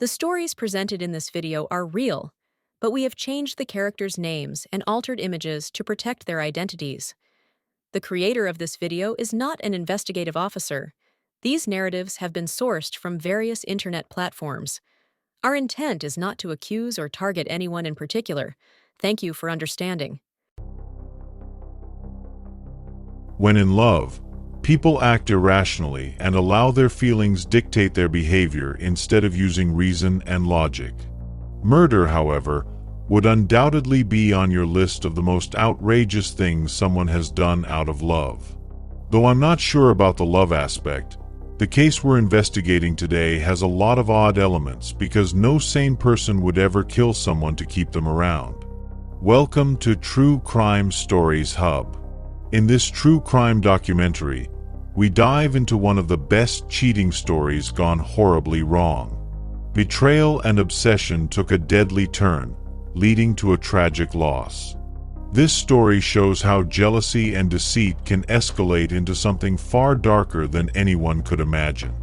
The stories presented in this video are real, but we have changed the characters' names and altered images to protect their identities. The creator of this video is not an investigative officer. These narratives have been sourced from various internet platforms. Our intent is not to accuse or target anyone in particular. Thank you for understanding. When in love, people act irrationally and allow their feelings dictate their behavior instead of using reason and logic. Murder, however, would undoubtedly be on your list of the most outrageous things someone has done out of love. Though I'm not sure about the love aspect, the case we're investigating today has a lot of odd elements because no sane person would ever kill someone to keep them around. Welcome to True Crime Stories Hub. In this true crime documentary, we dive into one of the best cheating stories gone horribly wrong. Betrayal and obsession took a deadly turn, leading to a tragic loss. This story shows how jealousy and deceit can escalate into something far darker than anyone could imagine.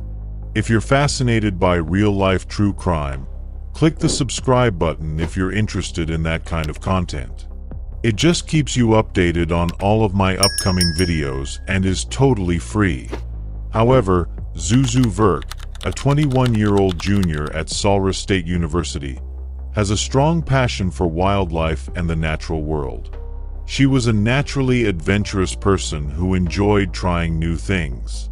If you're fascinated by real-life true crime, click the subscribe button if you're interested in that kind of content. It just keeps you updated on all of my upcoming videos and is totally free. However, Zuzu Verk, a 21-year-old junior at Salra State University, has a strong passion for wildlife and the natural world. She was a naturally adventurous person who enjoyed trying new things.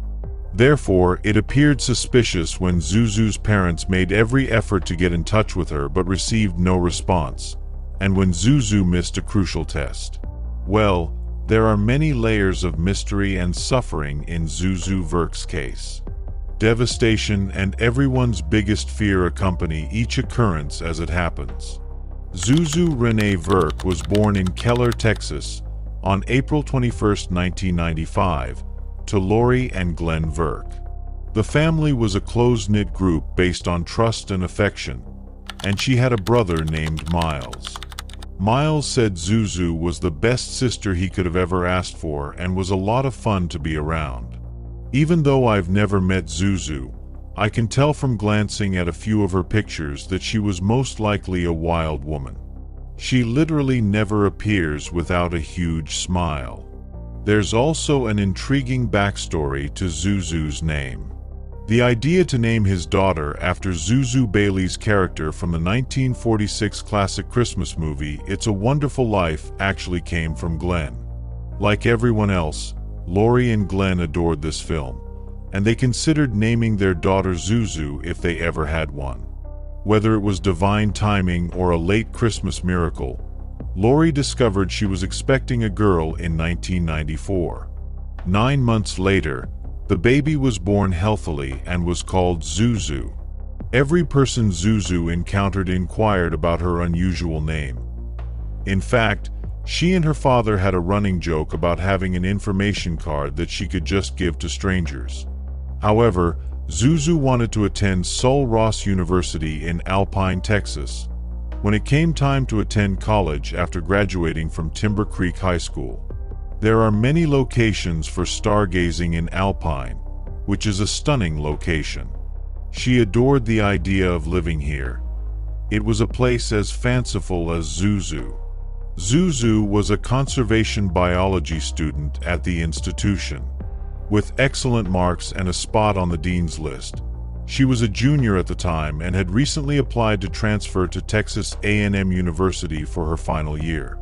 Therefore, it appeared suspicious when Zuzu's parents made every effort to get in touch with her but received no response, and when Zuzu missed a crucial test. Well, there are many layers of mystery and suffering in Zuzu Verk's case. Devastation and everyone's biggest fear accompany each occurrence as it happens. Zuzu Renee Verk was born in Keller, Texas, on April 21, 1995, to Lori and Glenn Verk. The family was a close-knit group based on trust and affection, and she had a brother named Miles. Miles said Zuzu was the best sister he could have ever asked for and was a lot of fun to be around. Even though I've never met Zuzu, I can tell from glancing at a few of her pictures that she was most likely a wild woman. She literally never appears without a huge smile. There's also an intriguing backstory to Zuzu's name. The idea to name his daughter after Zuzu Bailey's character from the 1946 classic Christmas movie It's a Wonderful Life actually came from Glenn. Like everyone else, Lori and Glenn adored this film, and they considered naming their daughter Zuzu if they ever had one. Whether it was divine timing or a late Christmas miracle, Lori discovered she was expecting a girl in 1994. 9 months later, the baby was born healthily and was called Zuzu. Every person Zuzu encountered inquired about her unusual name. In fact, she and her father had a running joke about having an information card that she could just give to strangers. However, Zuzu wanted to attend Sul Ross University in Alpine, Texas, when it came time to attend college after graduating from Timber Creek High School. There are many locations for stargazing in Alpine, which is a stunning location. She adored the idea of living here. It was a place as fanciful as Zuzu. Zuzu was a conservation biology student at the institution. With excellent marks and a spot on the dean's list, she was a junior at the time and had recently applied to transfer to Texas A&M University for her final year.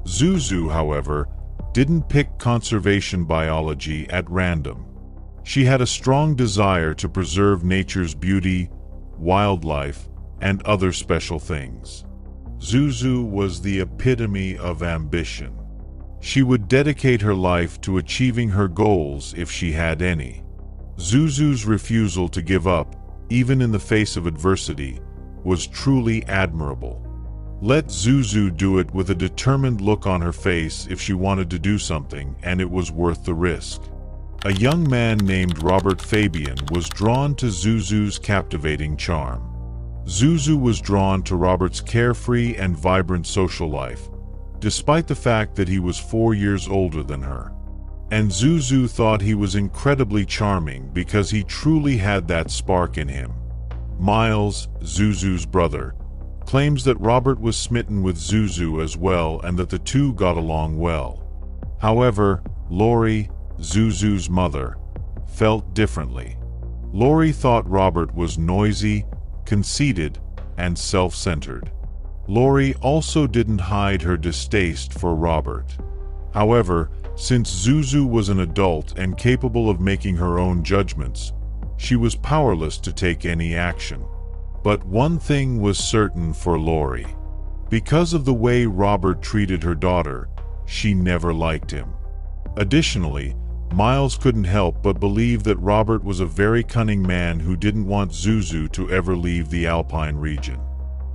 Zuzu, however, didn't pick conservation biology at random. She had a strong desire to preserve nature's beauty, wildlife, and other special things. Zuzu was the epitome of ambition. She would dedicate her life to achieving her goals if she had any. Zuzu's refusal to give up, even in the face of adversity, was truly admirable. Let Zuzu do it with a determined look on her face if she wanted to do something, and it was worth the risk. A young man named Robert Fabian was drawn to Zuzu's captivating charm. Zuzu was drawn to Robert's carefree and vibrant social life, despite the fact that he was 4 years older than her. And Zuzu thought he was incredibly charming because he truly had that spark in him. Miles, Zuzu's brother, claims that Robert was smitten with Zuzu as well and that the two got along well. However, Lori, Zuzu's mother, felt differently. Lori thought Robert was noisy, conceited, and self-centered. Lori also didn't hide her distaste for Robert. However, since Zuzu was an adult and capable of making her own judgments, she was powerless to take any action. But one thing was certain for Lori. Because of the way Robert treated her daughter, she never liked him. Additionally, Miles couldn't help but believe that Robert was a very cunning man who didn't want Zuzu to ever leave the Alpine region.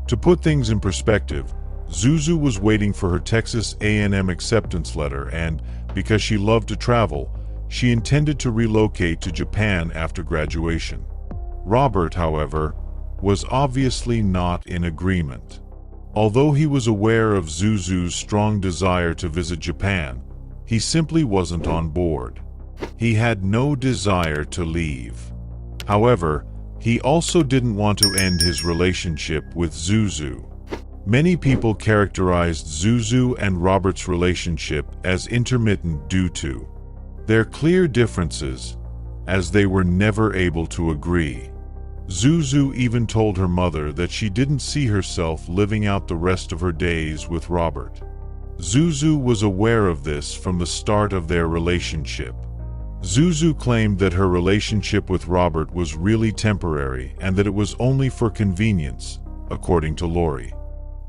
To put things in perspective, Zuzu was waiting for her Texas A&M acceptance letter and, because she loved to travel, she intended to relocate to Japan after graduation. Robert, however, was obviously not in agreement. Although he was aware of Zuzu's strong desire to visit Japan, he simply wasn't on board. He had no desire to leave. However, he also didn't want to end his relationship with Zuzu. Many people characterized Zuzu and Robert's relationship as intermittent due to their clear differences, as they were never able to agree. Zuzu even told her mother that she didn't see herself living out the rest of her days with Robert. Zuzu was aware of this from the start of their relationship. Zuzu claimed that her relationship with Robert was really temporary and that it was only for convenience, according to Lori.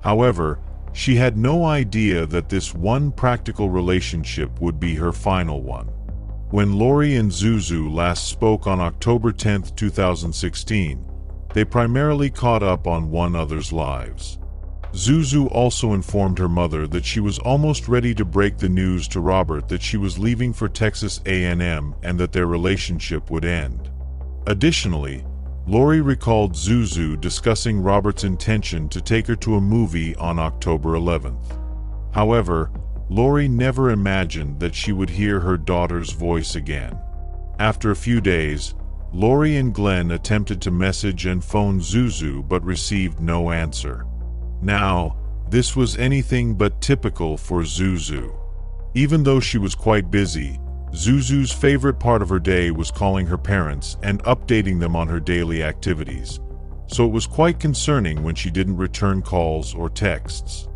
However, she had no idea that this one practical relationship would be her final one. When Lori and Zuzu last spoke on October 10, 2016, they primarily caught up on one another's lives. Zuzu also informed her mother that she was almost ready to break the news to Robert that she was leaving for Texas A&M and that their relationship would end. Additionally, Lori recalled Zuzu discussing Robert's intention to take her to a movie on October 11th. However, Lori never imagined that she would hear her daughter's voice again. After a few days, Lori and Glenn attempted to message and phone Zuzu but received no answer. Now, this was anything but typical for Zuzu. Even though she was quite busy, Zuzu's favorite part of her day was calling her parents and updating them on her daily activities, so it was quite concerning when she didn't return calls or texts.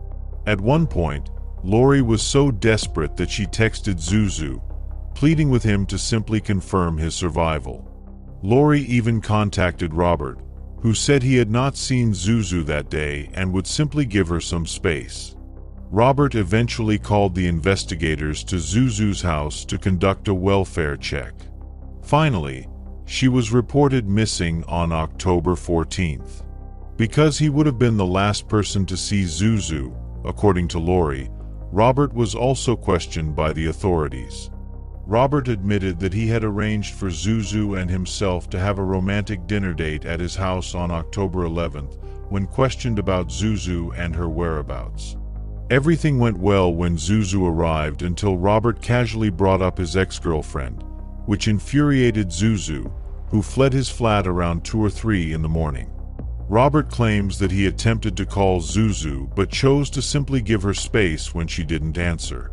At one point, Lori was so desperate that she texted Zuzu, pleading with him to simply confirm his survival. Lori even contacted Robert, who said he had not seen Zuzu that day and would simply give her some space. Robert eventually called the investigators to Zuzu's house to conduct a welfare check. Finally, she was reported missing on October 14th. Because he would have been the last person to see Zuzu, according to Lori, Robert was also questioned by the authorities. Robert admitted that he had arranged for Zuzu and himself to have a romantic dinner date at his house on October 11th when questioned about Zuzu and her whereabouts. Everything went well when Zuzu arrived until Robert casually brought up his ex-girlfriend, which infuriated Zuzu, who fled his flat around 2 or 3 in the morning. Robert claims that he attempted to call Zuzu but chose to simply give her space when she didn't answer.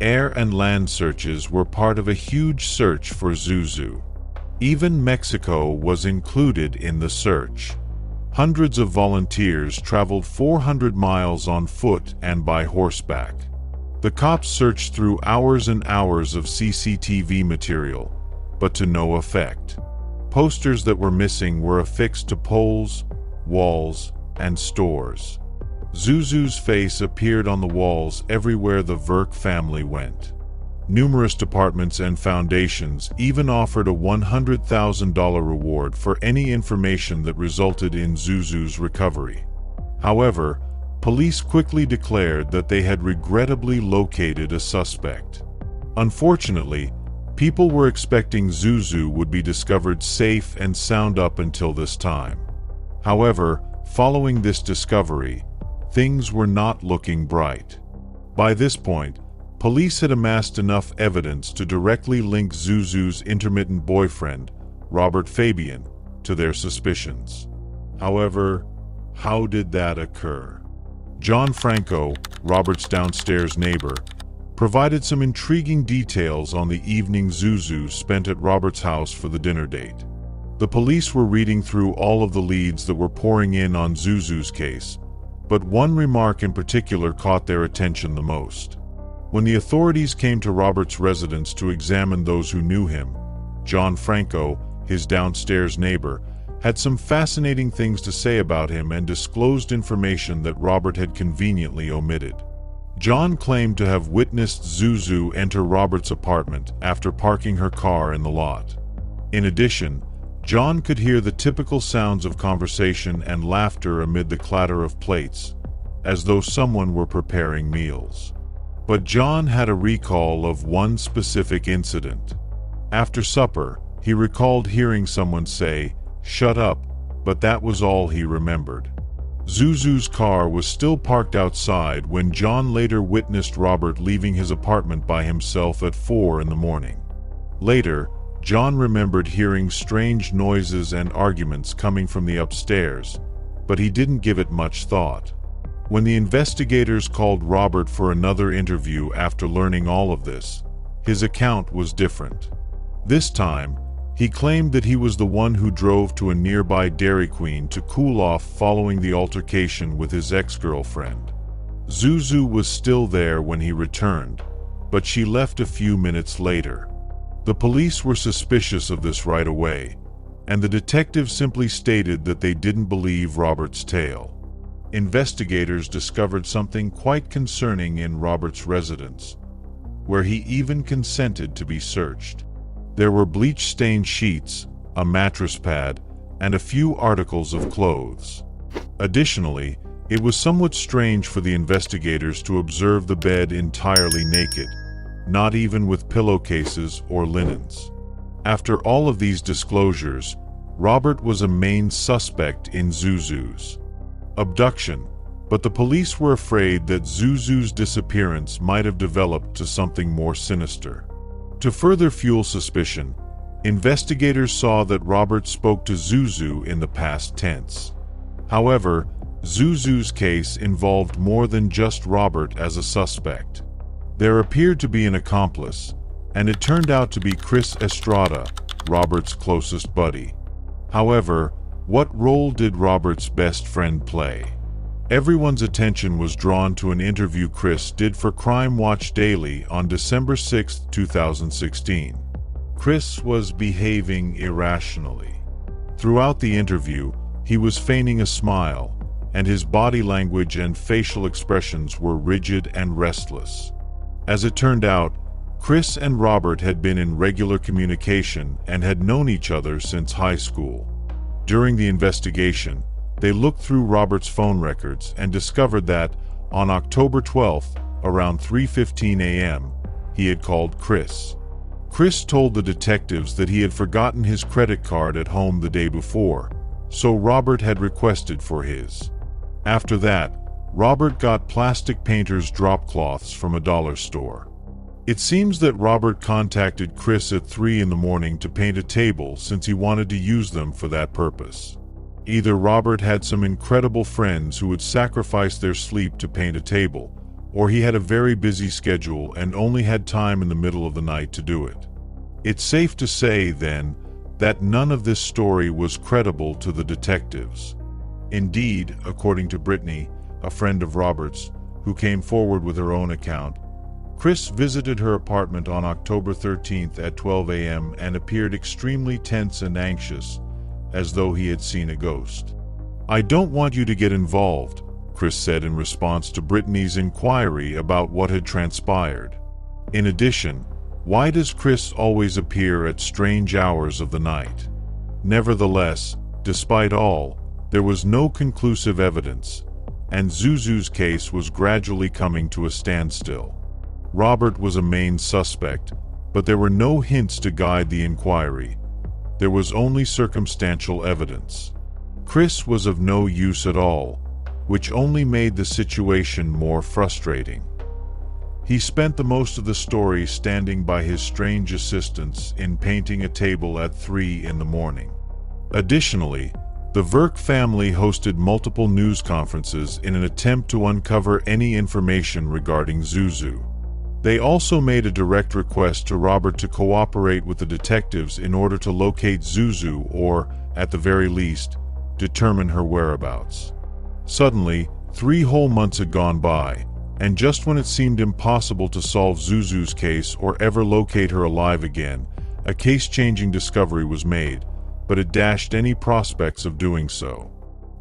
Air and land searches were part of a huge search for Zuzu. Even Mexico was included in the search. Hundreds of volunteers traveled 400 miles on foot and by horseback. The cops searched through hours and hours of CCTV material, but to no effect. Posters that were missing were affixed to poles, walls, and stores. Zuzu's face appeared on the walls everywhere the Verk family went. Numerous departments and foundations even offered a $100,000 reward for any information that resulted in Zuzu's recovery. However, police quickly declared that they had regrettably located a suspect. Unfortunately, people were expecting Zuzu would be discovered safe and sound up until this time. However, following this discovery, things were not looking bright. By this point, police had amassed enough evidence to directly link Zuzu's intermittent boyfriend, Robert Fabian, to their suspicions. However, how did that occur? John Franco, Robert's downstairs neighbor, provided some intriguing details on the evening Zuzu spent at Robert's house for the dinner date. The police were reading through all of the leads that were pouring in on Zuzu's case, but one remark in particular caught their attention the most. When the authorities came to Robert's residence to examine those who knew him, John Franco, his downstairs neighbor, had some fascinating things to say about him and disclosed information that Robert had conveniently omitted. John claimed to have witnessed Zuzu enter Robert's apartment after parking her car in the lot. In addition, John could hear the typical sounds of conversation and laughter amid the clatter of plates, as though someone were preparing meals. But John had a recall of one specific incident. After supper, he recalled hearing someone say, "Shut up," but that was all he remembered. Zuzu's car was still parked outside when John later witnessed Robert leaving his apartment by himself at 4 in the morning. Later, John remembered hearing strange noises and arguments coming from the upstairs, but he didn't give it much thought. When the investigators called Robert for another interview after learning all of this, his account was different. This time, he claimed that he was the one who drove to a nearby Dairy Queen to cool off following the altercation with his ex-girlfriend. Zuzu was still there when he returned, but she left a few minutes later. The police were suspicious of this right away, and the detective simply stated that they didn't believe Robert's tale. Investigators discovered something quite concerning in Robert's residence, where he even consented to be searched. There were bleach-stained sheets, a mattress pad, and a few articles of clothes. Additionally, it was somewhat strange for the investigators to observe the bed entirely naked, not even with pillowcases or linens. After all of these disclosures, Robert was a main suspect in Zuzu's abduction, but the police were afraid that Zuzu's disappearance might have developed to something more sinister. To further fuel suspicion, investigators saw that Robert spoke to Zuzu in the past tense. However, Zuzu's case involved more than just Robert as a suspect. There appeared to be an accomplice, and it turned out to be Chris Estrada, Robert's closest buddy. However, what role did Robert's best friend play? Everyone's attention was drawn to an interview Chris did for Crime Watch Daily on December 6, 2016. Chris was behaving irrationally. Throughout the interview, he was feigning a smile, and his body language and facial expressions were rigid and restless. As it turned out, Chris and Robert had been in regular communication and had known each other since high school. During the investigation, they looked through Robert's phone records and discovered that, on October 12th, around 3:15 a.m., he had called Chris. Chris told the detectives that he had forgotten his credit card at home the day before, so Robert had requested for his. After that, Robert got plastic painter's drop cloths from a dollar store. It seems that Robert contacted Chris at 3 in the morning to paint a table since he wanted to use them for that purpose. Either Robert had some incredible friends who would sacrifice their sleep to paint a table, or he had a very busy schedule and only had time in the middle of the night to do it. It's safe to say, then, that none of this story was credible to the detectives. Indeed, according to Brittany, a friend of Robert's, who came forward with her own account, Chris visited her apartment on October 13th at 12 a.m. and appeared extremely tense and anxious, as though he had seen a ghost. "I don't want you to get involved," Chris said in response to Brittany's inquiry about what had transpired. In addition, why does Chris always appear at strange hours of the night? Nevertheless, despite all, there was no conclusive evidence, and Zuzu's case was gradually coming to a standstill. Robert was a main suspect, but there were no hints to guide the inquiry. There was only circumstantial evidence. Chris was of no use at all, which only made the situation more frustrating. He spent the most of the story standing by his strange assistants in painting a table at 3 in the morning. Additionally, The Verk family hosted multiple news conferences in an attempt to uncover any information regarding Zuzu. They also made a direct request to Robert to cooperate with the detectives in order to locate Zuzu or, at the very least, determine her whereabouts. Suddenly, 3 whole months had gone by, and just when it seemed impossible to solve Zuzu's case or ever locate her alive again, a case-changing discovery was made, but it dashed any prospects of doing so.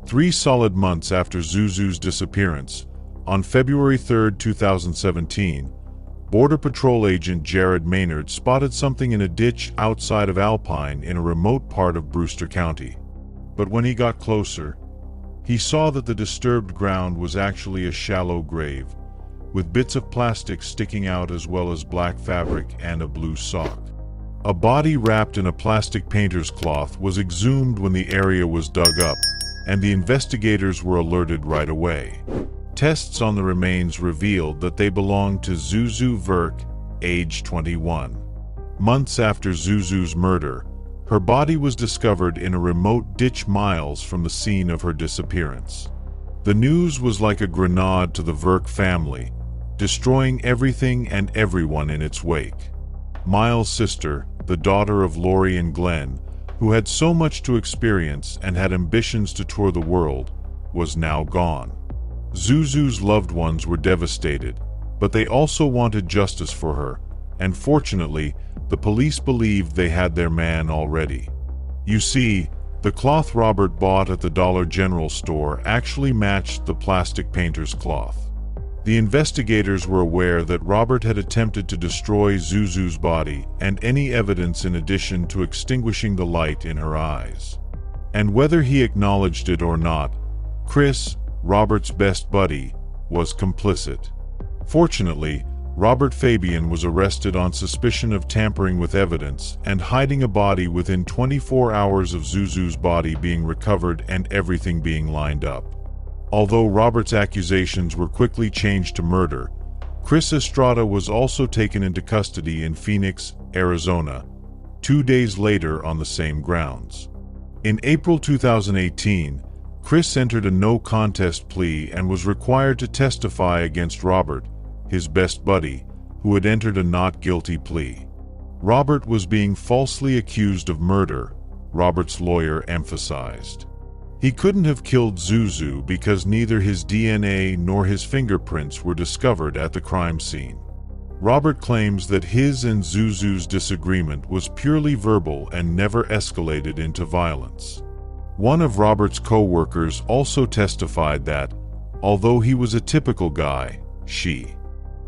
3 solid months after Zuzu's disappearance, on February 3, 2017, Border Patrol agent Jared Maynard spotted something in a ditch outside of Alpine in a remote part of Brewster County. But when he got closer, he saw that the disturbed ground was actually a shallow grave, with bits of plastic sticking out as well as black fabric and a blue sock. A body wrapped in a plastic painter's cloth was exhumed when the area was dug up, and the investigators were alerted right away. Tests on the remains revealed that they belonged to Zuzu Verk, age 21. Months after Zuzu's murder, her body was discovered in a remote ditch miles from the scene of her disappearance. The news was like a grenade to the Verk family, destroying everything and everyone in its wake. Miles' sister, the daughter of Lori and Glenn, who had so much to experience and had ambitions to tour the world, was now gone. Zuzu's loved ones were devastated, but they also wanted justice for her, and fortunately, the police believed they had their man already. You see, the cloth Robert bought at the Dollar General store actually matched the plastic painter's cloth. The investigators were aware that Robert had attempted to destroy Zuzu's body and any evidence in addition to extinguishing the light in her eyes. And whether he acknowledged it or not, Chris, Robert's best buddy, was complicit. Fortunately, Robert Fabian was arrested on suspicion of tampering with evidence and hiding a body within 24 hours of Zuzu's body being recovered and everything being lined up. Although Robert's accusations were quickly changed to murder, Chris Estrada was also taken into custody in Phoenix, Arizona, 2 days later on the same grounds. In April 2018, Chris entered a no-contest plea and was required to testify against Robert, his best buddy, who had entered a not-guilty plea. Robert was being falsely accused of murder, Robert's lawyer emphasized. He couldn't have killed Zuzu because neither his DNA nor his fingerprints were discovered at the crime scene. Robert claims that his and Zuzu's disagreement was purely verbal and never escalated into violence. One of Robert's co-workers also testified that, although he was a typical guy, she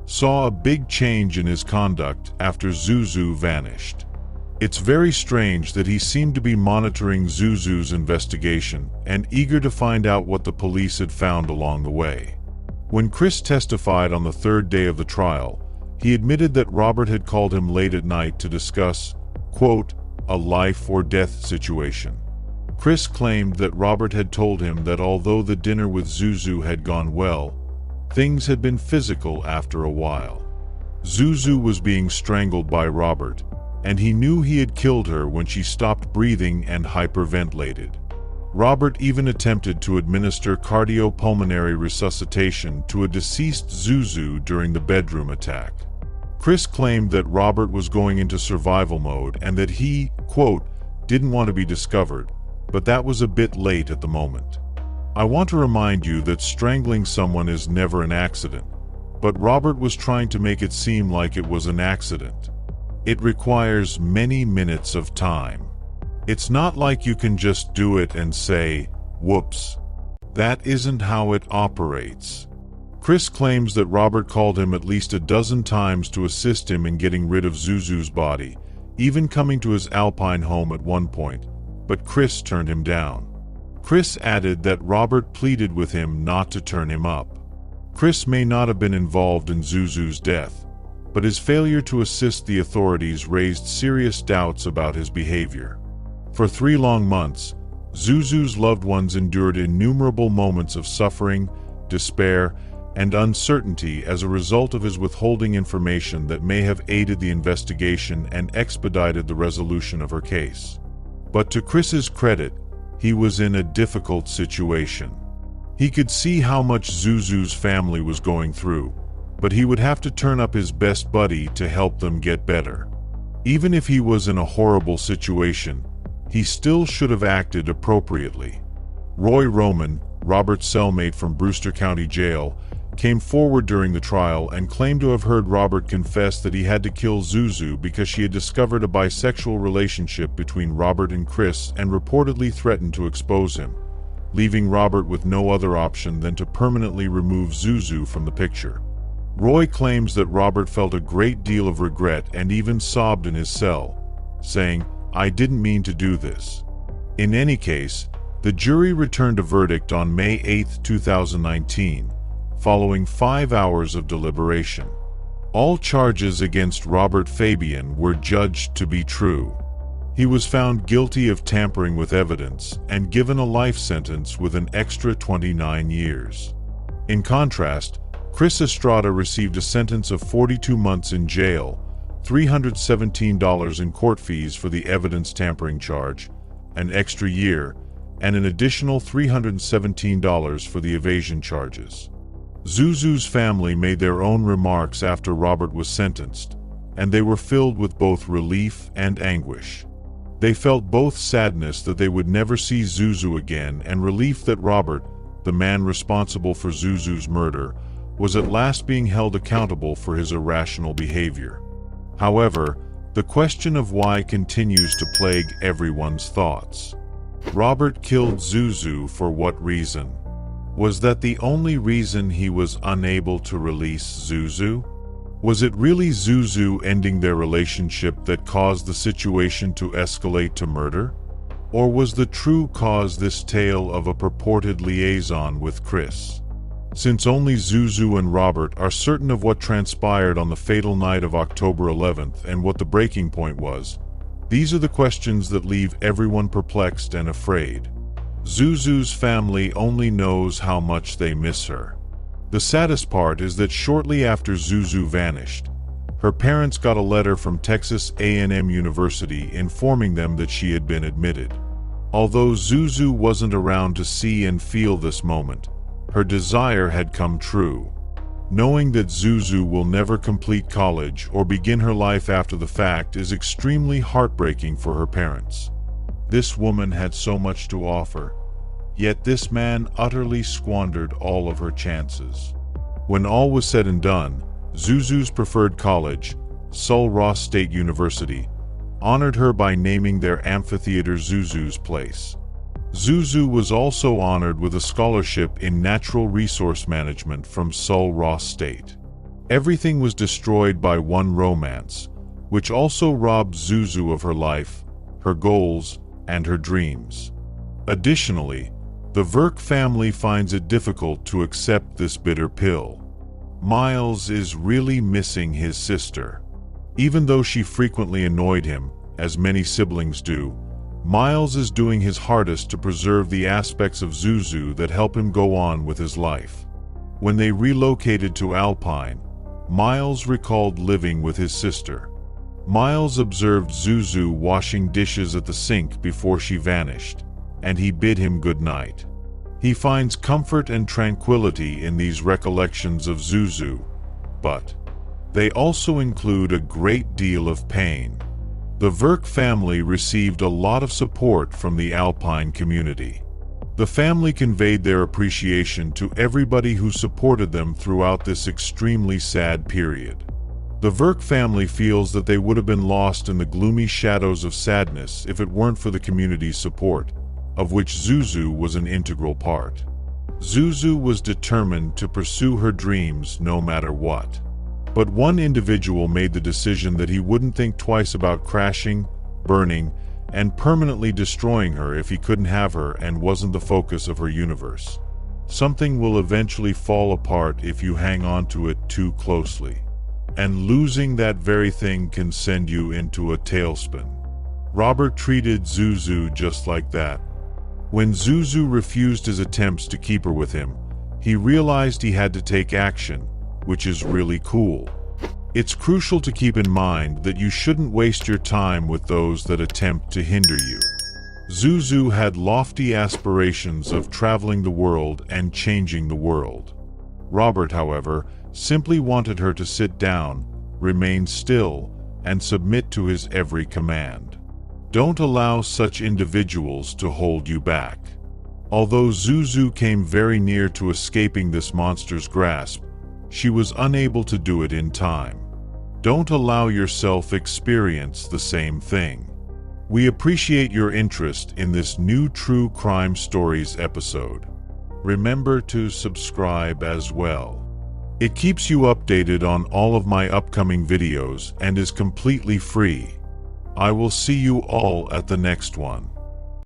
saw a big change in his conduct after Zuzu vanished. It's very strange that he seemed to be monitoring Zuzu's investigation and eager to find out what the police had found along the way. When Chris testified on the 3rd day of the trial, he admitted that Robert had called him late at night to discuss, quote, a life or death situation. Chris claimed that Robert had told him that although the dinner with Zuzu had gone well, things had been physical after a while. Zuzu was being strangled by Robert, and he knew he had killed her when she stopped breathing and hyperventilated. Robert even attempted to administer cardiopulmonary resuscitation to a deceased Zuzu during the bedroom attack. Chris claimed that Robert was going into survival mode and that he, quote, didn't want to be discovered, but that was a bit late at the moment. I want to remind you that strangling someone is never an accident, but Robert was trying to make it seem like it was an accident. It requires many minutes of time. It's not like you can just do it and say, whoops. That isn't how it operates. Chris claims that Robert called him at least a dozen times to assist him in getting rid of Zuzu's body, even coming to his Alpine home at one point, but Chris turned him down. Chris added that Robert pleaded with him not to turn him up. Chris may not have been involved in Zuzu's death, but his failure to assist the authorities raised serious doubts about his behavior. For 3 long months, Zuzu's loved ones endured innumerable moments of suffering, despair, and uncertainty as a result of his withholding information that may have aided the investigation and expedited the resolution of her case. But to Chris's credit, he was in a difficult situation. He could see how much Zuzu's family was going through, but he would have to turn up his best buddy to help them get better. Even if he was in a horrible situation, he still should have acted appropriately. Roy Roman, Robert's cellmate from Brewster County Jail, came forward during the trial and claimed to have heard Robert confess that he had to kill Zuzu because she had discovered a bisexual relationship between Robert and Chris and reportedly threatened to expose him, leaving Robert with no other option than to permanently remove Zuzu from the picture. Roy claims that Robert felt a great deal of regret and even sobbed in his cell, saying, "I didn't mean to do this." In any case, the jury returned a verdict on May 8, 2019, following 5 hours of deliberation. All charges against Robert Fabian were judged to be true. He was found guilty of tampering with evidence and given a life sentence with an extra 29 years. In contrast, Chris Estrada received a sentence of 42 months in jail, $317 in court fees for the evidence tampering charge, an extra year, and an additional $317 for the evasion charges. Zuzu's family made their own remarks after Robert was sentenced, and they were filled with both relief and anguish. They felt both sadness that they would never see Zuzu again and relief that Robert, the man responsible for Zuzu's murder, was at last being held accountable for his irrational behavior. However, the question of why continues to plague everyone's thoughts. Robert killed Zuzu for what reason? Was that the only reason he was unable to release Zuzu? Was it really Zuzu ending their relationship that caused the situation to escalate to murder? Or was the true cause this tale of a purported liaison with Chris? Since only Zuzu and Robert are certain of what transpired on the fatal night of October 11th and what the breaking point was, these are the questions that leave everyone perplexed and afraid. Zuzu's family only knows how much they miss her. The saddest part is that shortly after Zuzu vanished, her parents got a letter from Texas A&M University informing them that she had been admitted. Although Zuzu wasn't around to see and feel this moment, her desire had come true. Knowing that Zuzu will never complete college or begin her life after the fact is extremely heartbreaking for her parents. This woman had so much to offer, yet this man utterly squandered all of her chances. When all was said and done, Zuzu's preferred college, Sul Ross State University, honored her by naming their amphitheater Zuzu's Place. Zuzu was also honored with a scholarship in natural resource management from Sul Ross State. Everything was destroyed by one romance, which also robbed Zuzu of her life, her goals, and her dreams. Additionally, the Verk family finds it difficult to accept this bitter pill. Miles is really missing his sister. Even though she frequently annoyed him, as many siblings do, Miles is doing his hardest to preserve the aspects of Zuzu that help him go on with his life. When they relocated to Alpine, Miles recalled living with his sister. Miles observed Zuzu washing dishes at the sink before she vanished, and he bid him good night. He finds comfort and tranquility in these recollections of Zuzu, but they also include a great deal of pain. The Verk family received a lot of support from the Alpine community. The family conveyed their appreciation to everybody who supported them throughout this extremely sad period. The Verk family feels that they would have been lost in the gloomy shadows of sadness if it weren't for the community's support, of which Zuzu was an integral part. Zuzu was determined to pursue her dreams no matter what. But one individual made the decision that he wouldn't think twice about crashing, burning, and permanently destroying her if he couldn't have her and wasn't the focus of her universe. Something will eventually fall apart if you hang on to it too closely. And losing that very thing can send you into a tailspin. Robert treated Zuzu just like that. When Zuzu refused his attempts to keep her with him, he realized he had to take action, which is really cool. It's crucial to keep in mind that you shouldn't waste your time with those that attempt to hinder you. Zuzu had lofty aspirations of traveling the world and changing the world. Robert, however, simply wanted her to sit down, remain still, and submit to his every command. Don't allow such individuals to hold you back. Although Zuzu came very near to escaping this monster's grasp, she was unable to do it in time. Don't allow yourself experience the same thing. We appreciate your interest in this new True Crime Stories episode. Remember to subscribe as well. It keeps you updated on all of my upcoming videos and is completely free. I will see you all at the next one.